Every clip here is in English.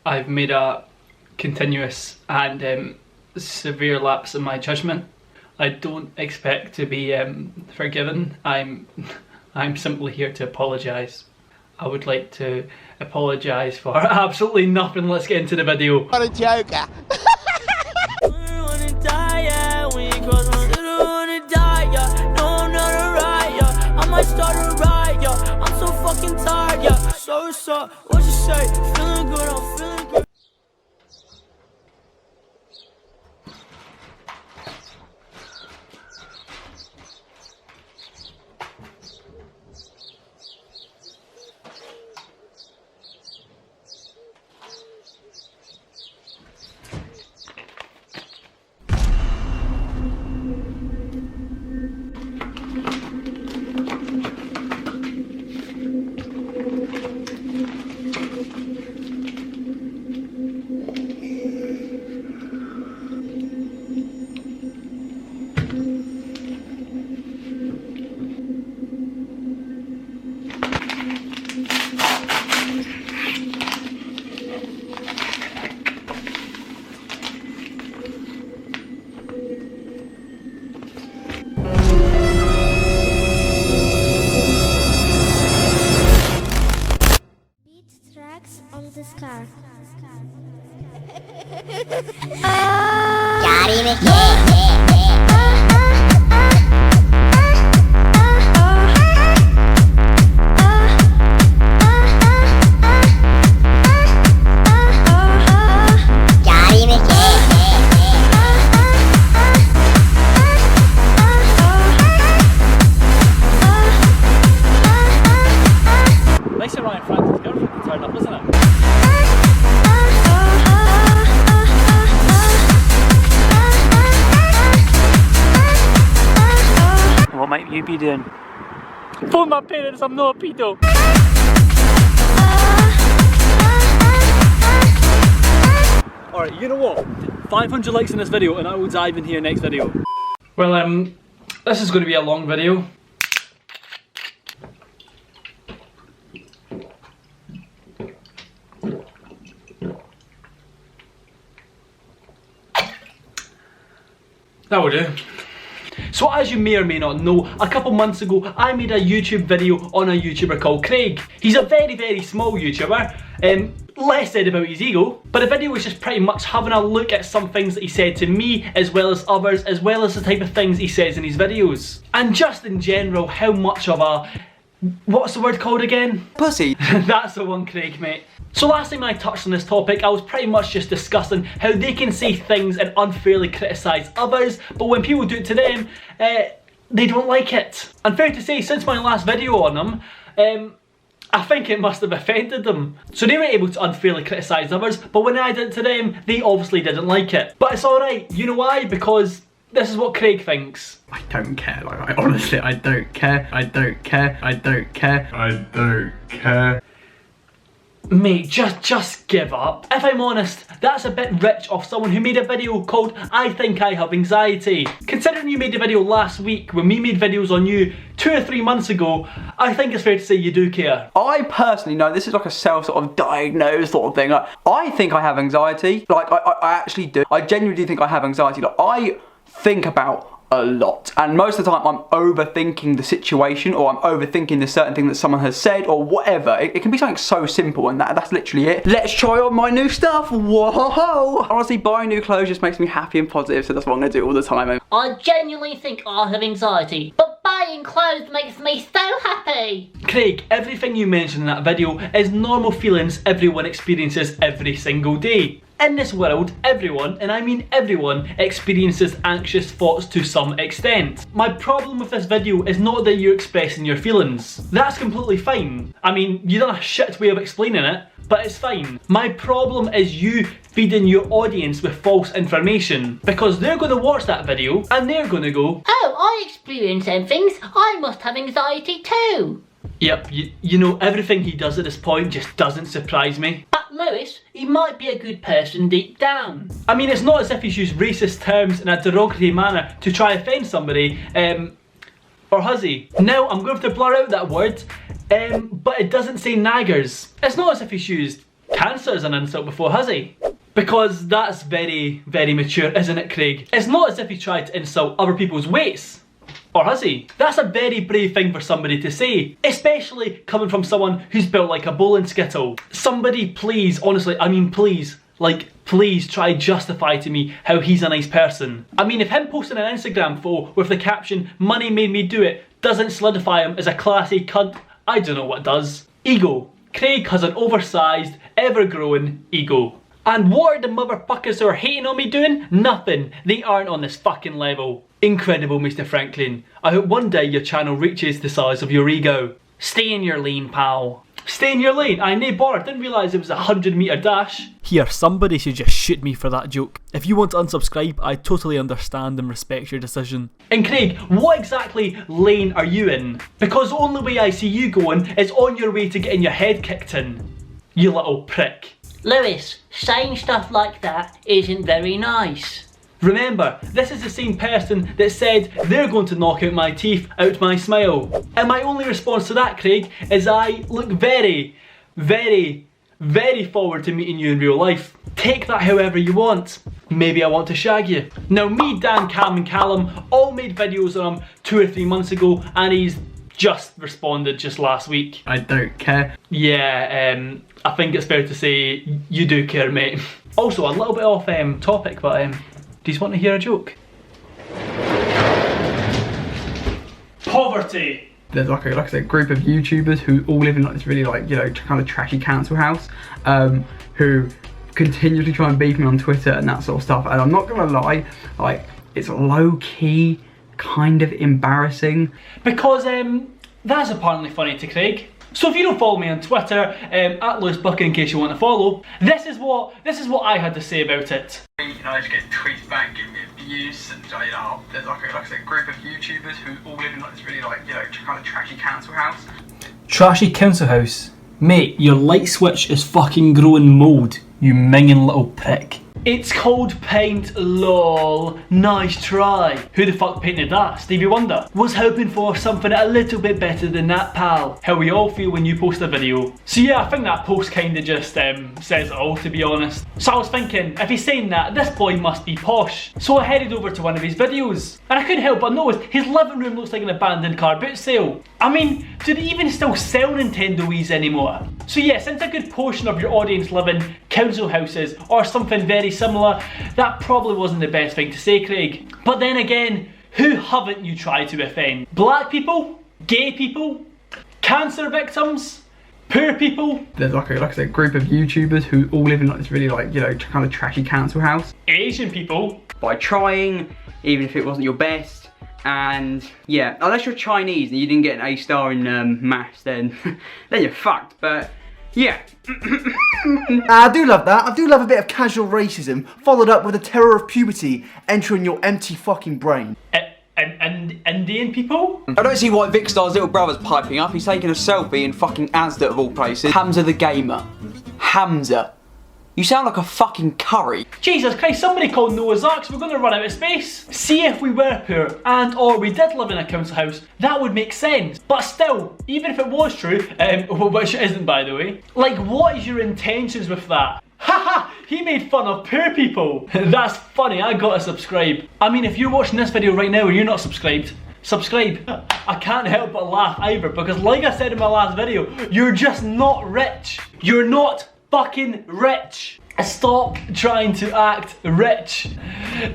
I've made a continuous and severe lapse in my judgment. I don't expect to be forgiven. I'm simply here to apologise. I would like to apologise for absolutely nothing. Let's get into the video. What a joker. I'm so fucking tired, yeah. So, what you say? Feeling good, I'm feeling good. On this car. Nice of Ryan Francis' girlfriend to turn up, isn't it? What might you be doing? Phone my parents, I'm not a pedo. Alright, you know what? 500 likes in this video and I will dive in here next video. Well, this is going to be a long video. That will do. So as you may or may not know, a couple months ago I made a YouTube video on a YouTuber called Craig. He's a very small YouTuber, less said about his ego, but the video was just pretty much having a look at some things that he said to me as well as others, as well as the type of things he says in his videos. And just in general, how much of a, what's the word called again? Pussy. That's the one, Craig, mate. So last time I touched on this topic, I was pretty much just discussing how they can say things and unfairly criticise others, but when people do it to them, they don't like it. And fair to say, since my last video on them, I think it must have offended them. So they were able to unfairly criticise others, but when I did it to them, they obviously didn't like it. But it's alright, you know why? Because this is what Craig thinks. I don't care, like, honestly, I don't care, I don't care, I don't care, I don't care. Mate, just give up. If I'm honest, that's a bit rich of someone who made a video called I Think I Have Anxiety. Considering you made a video last week when we made videos on you 2 or 3 months ago, I think it's fair to say you do care. I personally know this is like a self-diagnosed sort of thing. Like, I think I have anxiety. Like, I actually do. I genuinely think I have anxiety. Like, I think about a lot, and most of the time I'm overthinking the situation, or I'm overthinking the certain thing that someone has said, or whatever. It can be something so simple, and that's literally it. Let's try on my new stuff. Whoa! Honestly, buying new clothes just makes me happy and positive, so that's what I'm gonna do all the time. I genuinely think I have anxiety, but buying clothes makes me so happy. Craig, everything you mentioned in that video is normal feelings everyone experiences every single day. In this world, everyone, and I mean everyone, experiences anxious thoughts to some extent. My problem with this video is not that you're expressing your feelings. That's completely fine. I mean, you've done a shit way of explaining it, but it's fine. My problem is you feeding your audience with false information, because they're going to watch that video and they're going to go, oh, I experience them things, I must have anxiety too. Yep, you know, everything he does at this point just doesn't surprise me. But Lewis, he might be a good person deep down. I mean, it's not as if he's used racist terms in a derogatory manner to try to offend somebody, or has he? Now, I'm going to blur out that word, but it doesn't say naggers. It's not as if he's used cancer is an insult before, has he? Because that's very, very mature, isn't it, Craig? It's not as if he tried to insult other people's weights. Or has he? That's a very brave thing for somebody to say. Especially coming from someone who's built like a bowling skittle. Somebody please, honestly, I mean please, like please try justify to me how he's a nice person. I mean, if him posting an Instagram photo with the caption, "money made me do it," doesn't solidify him as a classy cunt, I don't know what does. Ego. Craig has an oversized, ever-growing ego. And what are the motherfuckers who are hating on me doing? Nothing. They aren't on this fucking level. Incredible, Mr. Franklin. I hope one day your channel reaches the size of your ego. Stay in your lane, pal. Stay in your lane? I nae bother, didn't realise it was a 100-metre dash. Here, somebody should just shoot me for that joke. If you want to unsubscribe, I totally understand and respect your decision. And Craig, what exactly lane are you in? Because the only way I see you going is on your way to getting your head kicked in. You little prick. Lewis, saying stuff like that isn't very nice. Remember, this is the same person that said they're going to knock out my teeth out my smile. And my only response to that, Craig, is I look very, very, very forward to meeting you in real life. Take that however you want. Maybe I want to shag you. Now me, Dan, Cam and Callum all made videos on him 2 or 3 months ago and he's just responded just last week. I don't care. Yeah, I think it's fair to say you do care, mate. Also, a little bit off topic, but do you want to hear a joke? Poverty. There's like I said, group of YouTubers who all live in like this really like, you know, kind of trashy council house, who continuously try and beef me on Twitter and that sort of stuff. And I'm not gonna lie, like it's low key kind of embarrassing. Because that's apparently funny to Craig. So if you don't follow me on Twitter, at Lewis Buchan in case you want to follow, this is what I had to say about it. You know, I just get tweets back, give me abuse, and you know, there's like I said, group of YouTubers who all live in like this really like, you know, kind of trashy council house. Trashy council house? Mate, your light switch is fucking growing mould, you minging little prick. It's called paint, lol. Nice try. Who the fuck painted that? Stevie Wonder? Was hoping for something a little bit better than that, pal. How we all feel when you post a video. So yeah, I think that post kinda just says it all, to be honest. So I was thinking, if he's saying that, this boy must be posh. So I headed over to one of his videos. And I couldn't help but notice his living room looks like an abandoned car boot sale. I mean, do they even still sell Nintendo Wii's anymore? So yeah, since a good portion of your audience live in council houses or something very similar, that probably wasn't the best thing to say, Craig. But then again, who haven't you tried to offend? Black people? Gay people? Cancer victims? Poor people? There's like I said, group of YouTubers who all live in like this really like, you know, kind of trashy council house. Asian people? By trying, even if it wasn't your best. And yeah, unless you're Chinese and you didn't get an A star in maths, then you're fucked. But yeah. I do love that. I do love a bit of casual racism, followed up with the terror of puberty entering your empty fucking brain. And Indian people? I don't see why Vicstar's little brother's piping up. He's taking a selfie in fucking Asda of all places. Hamza the gamer. Hamza. You sound like a fucking curry. Jesus Christ, somebody called Noah's Ark, so we're going to run out of space. See, if we were poor and or we did live in a council house, that would make sense. But still, even if it was true, which it isn't by the way, like what is your intentions with that? Haha, he made fun of poor people. That's funny, I gotta subscribe. I mean, if you're watching this video right now and you're not subscribed, subscribe. I can't help but laugh either because like I said in my last video, you're just not rich. You're not fucking rich. Stop trying to act rich.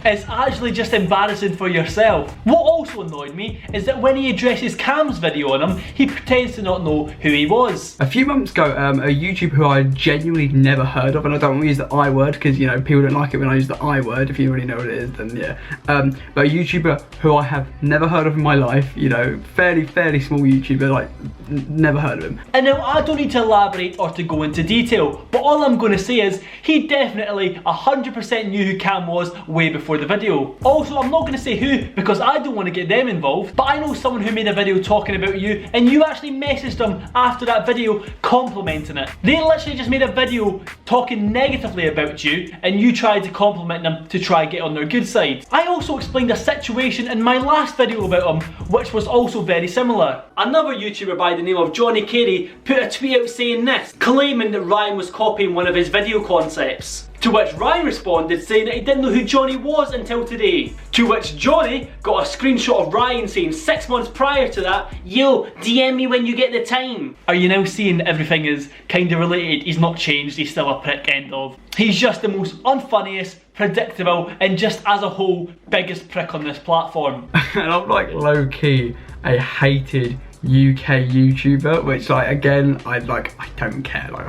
It's actually just embarrassing for yourself. What also annoyed me is that when he addresses Cam's video on him, he pretends to not know who he was. A few months ago, a YouTuber who I genuinely never heard of, and I don't want to use the I word because, you know, people don't like it when I use the I word. If you already know what it is, then yeah. But a YouTuber who I have never heard of in my life, you know, fairly small YouTuber, like never heard of him. And now I don't need to elaborate or to go into detail, but all I'm going to say is he he definitely 100% knew who Cam was way before the video. Also, I'm not going to say who because I don't want to get them involved, but I know someone who made a video talking about you and you actually messaged them after that video complimenting it. They literally just made a video talking negatively about you and you tried to compliment them to try and get on their good side. I also explained a situation in my last video about him which was also very similar. Another YouTuber by the name of Johnny Carey put a tweet out saying this, claiming that Ryan was copying one of his video concepts. To which Ryan responded saying that he didn't know who Johnny was until today. To which Johnny got a screenshot of Ryan saying 6 months prior to that, "Yo, DM me when you get the time." Are you now seeing that everything is kinda related? He's not changed, he's still a prick, end of. He's just the most unfunniest, predictable, and just as a whole, biggest prick on this platform. And I'm like low-key a hated UK YouTuber, which like again I don't care, like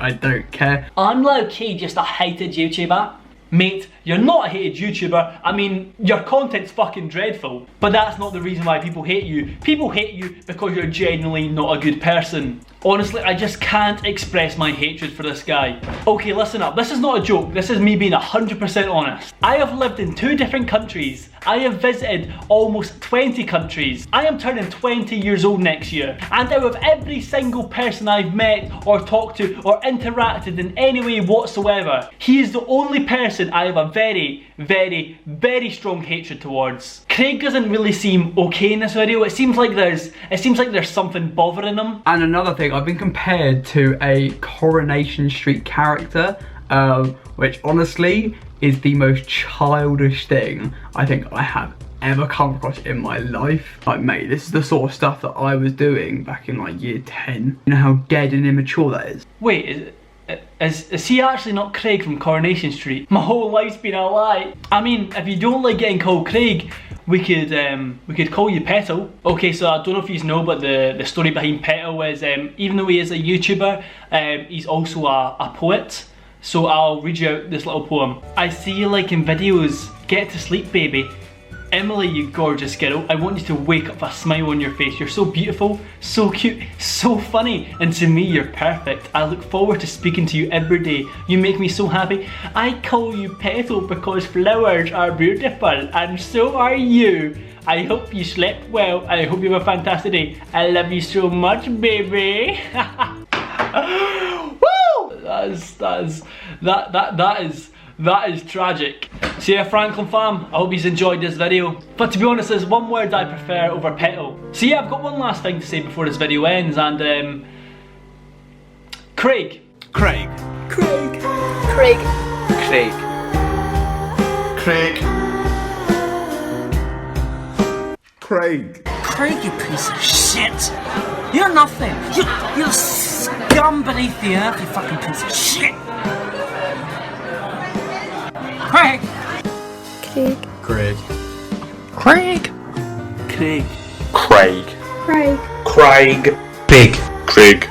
I don't care. I'm low-key just a hated YouTuber. Mate, you're not a hated YouTuber. I mean, your content's fucking dreadful. But that's not the reason why people hate you. People hate you because you're genuinely not a good person. Honestly, I just can't express my hatred for this guy. Okay, listen up. This is not a joke. This is me being 100% honest. I have lived in 2 different countries. I have visited almost 20 countries. I am turning 20 years old next year. And out of every single person I've met or talked to or interacted in any way whatsoever, he is the only person I have a very, very, very strong hatred towards. Craig doesn't really seem okay in this video. It seems like there's something bothering him. And another thing, I've been compared to a Coronation Street character, which honestly is the most childish thing I think I have ever come across in my life. Like, mate, this is the sort of stuff that I was doing back in like year 10. You know how dead and immature that is? Wait, is he actually not Craig from Coronation Street? My whole life's been a lie. I mean, if you don't like getting called Craig, we could call you Petal. Okay, so I don't know if you know, but the story behind Petal is even though he is a YouTuber, he's also a poet. So I'll read you out this little poem. I see you liking videos. Get to sleep, baby. Emily, you gorgeous girl. I want you to wake up with a smile on your face. You're so beautiful, so cute, so funny, and to me you're perfect. I look forward to speaking to you every day. You make me so happy. I call you Petal because flowers are beautiful, and so are you. I hope you slept well. I hope you have a fantastic day. I love you so much, baby. Woo! That is tragic. So yeah, Franklin fam, I hope you've enjoyed this video. But to be honest, there's one word I prefer over Petal. So yeah, I've got one last thing to say before this video ends, and Craig. Craig. Craig. Craig. Craig. Craig. Craig, you piece of shit. You're nothing. You're scum beneath the earth, you fucking piece of shit. Craig. Craig. Craig. Craig. Craig. Craig. Craig. Big. Craig.